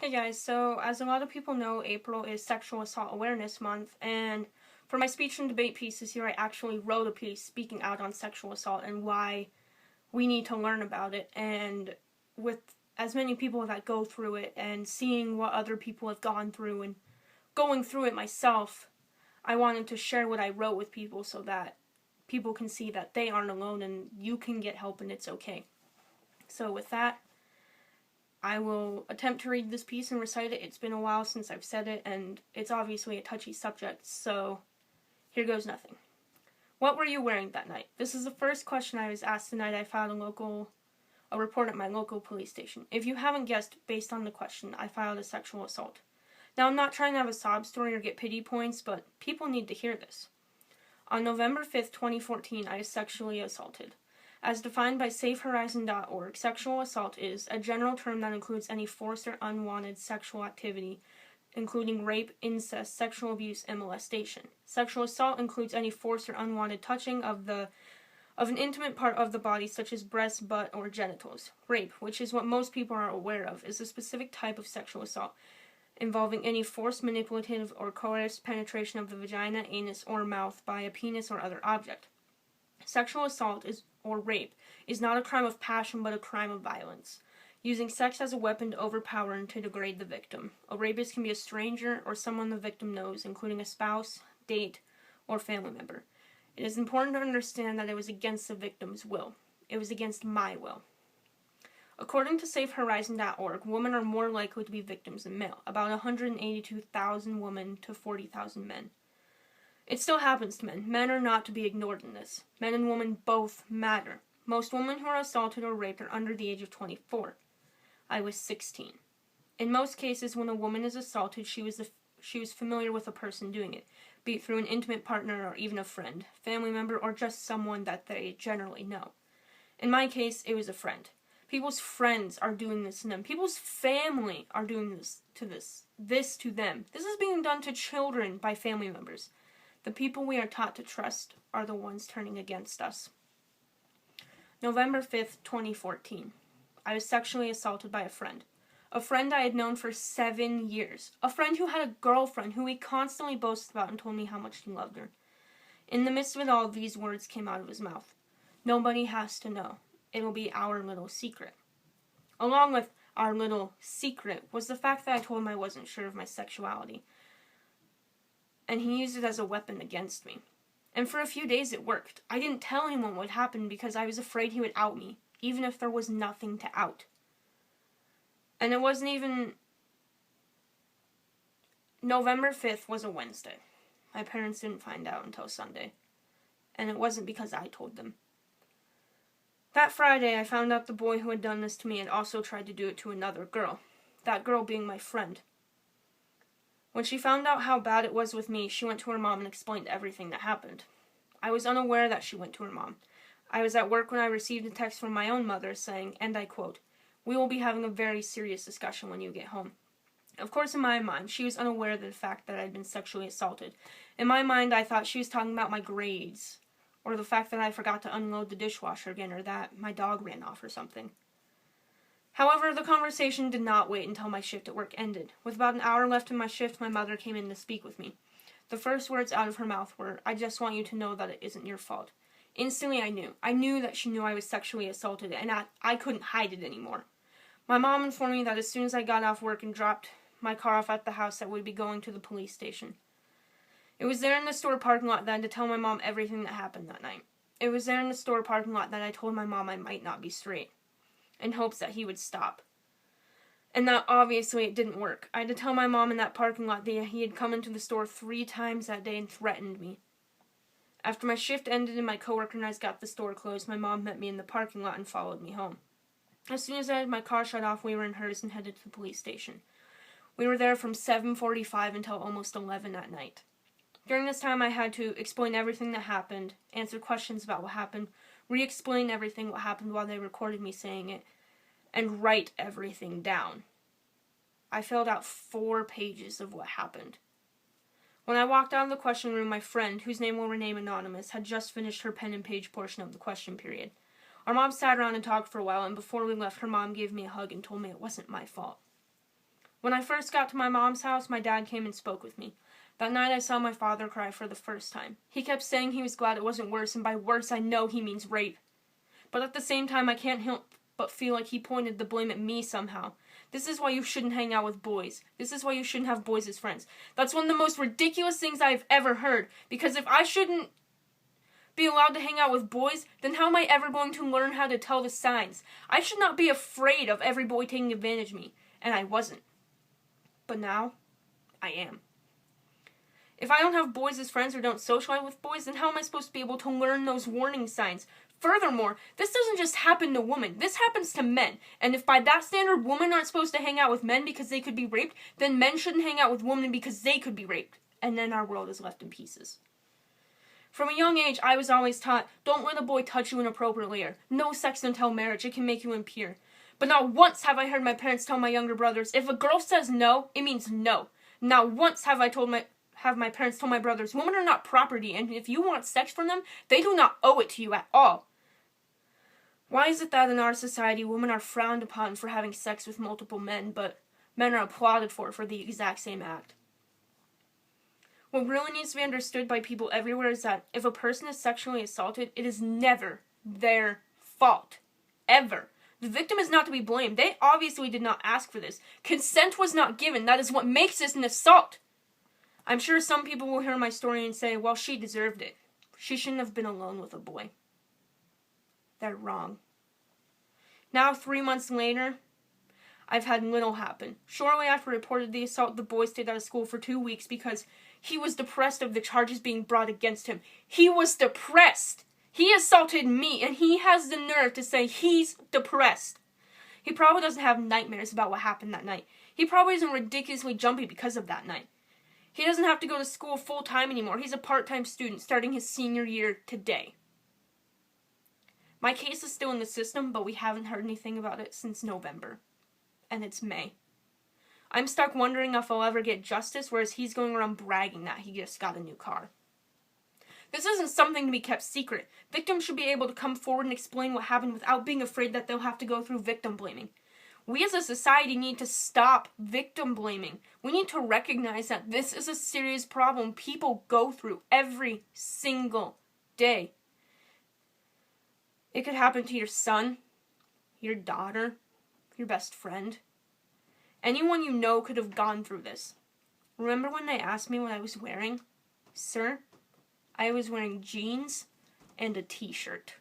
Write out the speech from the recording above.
Hey guys, so as a lot of people know, April is Sexual Assault Awareness Month, and for my speech and debate piece this year, I actually wrote a piece speaking out on sexual assault and why we need to learn about it. And with as many people that go through it and seeing what other people have gone through and going through it myself, I wanted to share what I wrote with people so that people can see that they aren't alone and you can get help and it's okay. So with that, I will attempt to read this piece and recite it. It's been a while since I've said it, and it's obviously a touchy subject, so here goes nothing. What were you wearing that night? This is the first question I was asked the night I filed a report at my local police station. If you haven't guessed, based on the question, I filed a sexual assault. Now, I'm not trying to have a sob story or get pity points, but people need to hear this. On November 5th, 2014, I was sexually assaulted. As defined by SafeHorizon.org, sexual assault is a general term that includes any forced or unwanted sexual activity, including rape, incest, sexual abuse, and molestation. Sexual assault includes any forced or unwanted touching of an intimate part of the body, such as breasts, butt, or genitals. Rape, which is what most people are aware of, is a specific type of sexual assault involving any forced, manipulative, or coerced penetration of the vagina, anus, or mouth by a penis or other object. Sexual assault or rape is not a crime of passion but a crime of violence, using sex as a weapon to overpower and to degrade the victim. A rapist can be a stranger or someone the victim knows, including a spouse, date, or family member. It is important to understand that it was against the victim's will. It was against my will. According to SafeHorizon.org, women are more likely to be victims than male, about 182,000 women to 40,000 men. It still happens to men. Men are not to be ignored in this. Men and women both matter. Most women who are assaulted or raped are under the age of 24. I was 16. In most cases, when a woman is assaulted, she was familiar with a person doing it, be it through an intimate partner or even a friend, family member, or just someone that they generally know. In my case, it was a friend. People's friends are doing this to them. People's family are doing this to them. This is being done to children by family members. The people we are taught to trust are the ones turning against us. November 5th, 2014. I was sexually assaulted by a friend. A friend I had known for 7 years. A friend who had a girlfriend who he constantly boasted about and told me how much he loved her. In the midst of it all, these words came out of his mouth. Nobody has to know. It'll be our little secret. Along with our little secret was the fact that I told him I wasn't sure of my sexuality. And he used it as a weapon against me. And for a few days it worked. I didn't tell anyone what happened because I was afraid he would out me, even if there was nothing to out. And it wasn't even... November 5th was a Wednesday. My parents didn't find out until Sunday. And it wasn't because I told them. That Friday, I found out the boy who had done this to me had also tried to do it to another girl. That girl being my friend. When she found out how bad it was with me, she went to her mom and explained everything that happened. I was unaware that she went to her mom. I was at work when I received a text from my own mother saying, and I quote, "We will be having a very serious discussion when you get home." Of course, in my mind, she was unaware of the fact that I had been sexually assaulted. In my mind, I thought she was talking about my grades, or the fact that I forgot to unload the dishwasher again, or that my dog ran off or something. However, the conversation did not wait until my shift at work ended. With about an hour left in my shift, my mother came in to speak with me. The first words out of her mouth were, "I just want you to know that it isn't your fault." Instantly, I knew. I knew that she knew I was sexually assaulted, and I couldn't hide it anymore. My mom informed me that as soon as I got off work and dropped my car off at the house, I would be going to the police station. It was there in the store parking lot that I had to tell my mom everything that happened that night. It was there in the store parking lot that I told my mom I might not be straight, in hopes that he would stop. And that obviously it didn't work. I had to tell my mom in that parking lot that he had come into the store 3 times that day and threatened me. After my shift ended and my coworker and I got the store closed, my mom met me in the parking lot and followed me home. As soon as I had my car shut off, we were in hers and headed to the police station. We were there from 7:45 until almost 11 at night. During this time, I had to explain everything that happened, answer questions about what happened, re-explain everything what happened while they recorded me saying it, and write everything down. I filled out 4 pages of what happened. When I walked out of the question room, my friend, whose name will remain anonymous, had just finished her pen and page portion of the question period. Our mom sat around and talked for a while, and before we left, her mom gave me a hug and told me it wasn't my fault. When I first got to my mom's house, my dad came and spoke with me. That night I saw my father cry for the first time. He kept saying he was glad it wasn't worse, and by worse I know he means rape. But at the same time I can't help but feel like he pointed the blame at me somehow. This is why you shouldn't hang out with boys. This is why you shouldn't have boys as friends. That's one of the most ridiculous things I've ever heard. Because if I shouldn't be allowed to hang out with boys, then how am I ever going to learn how to tell the signs? I should not be afraid of every boy taking advantage of me. And I wasn't. But now, I am. If I don't have boys as friends or don't socialize with boys, then how am I supposed to be able to learn those warning signs? Furthermore, this doesn't just happen to women. This happens to men. And if by that standard women aren't supposed to hang out with men because they could be raped, then men shouldn't hang out with women because they could be raped. And then our world is left in pieces. From a young age, I was always taught, don't let a boy touch you inappropriately, or no sex until marriage, it can make you impure. But not once have I heard my parents tell my younger brothers, if a girl says no, it means no. Not once have my parents told my brothers, women are not property, and if you want sex from them, they do not owe it to you at all. Why is it that in our society, women are frowned upon for having sex with multiple men, but men are applauded for the exact same act? What really needs to be understood by people everywhere is that if a person is sexually assaulted, it is never their fault. Ever. The victim is not to be blamed. They obviously did not ask for this. Consent was not given. That is what makes this an assault. I'm sure some people will hear my story and say, well, she deserved it. She shouldn't have been alone with a boy. They're wrong. Now, 3 months later, I've had little happen. Shortly after I reported the assault, the boy stayed out of school for 2 weeks because he was depressed of the charges being brought against him. He was depressed. He assaulted me, and he has the nerve to say he's depressed. He probably doesn't have nightmares about what happened that night. He probably isn't ridiculously jumpy because of that night. He doesn't have to go to school full-time anymore. He's a part-time student starting his senior year today. My case is still in the system, but we haven't heard anything about it since November. And it's May. I'm stuck wondering if I'll ever get justice, whereas he's going around bragging that he just got a new car. This isn't something to be kept secret. Victims should be able to come forward and explain what happened without being afraid that they'll have to go through victim blaming. We as a society need to stop victim blaming. We need to recognize that this is a serious problem people go through every single day. It could happen to your son, your daughter, your best friend. Anyone you know could have gone through this. Remember when they asked me what I was wearing? Sir, I was wearing jeans and a t-shirt.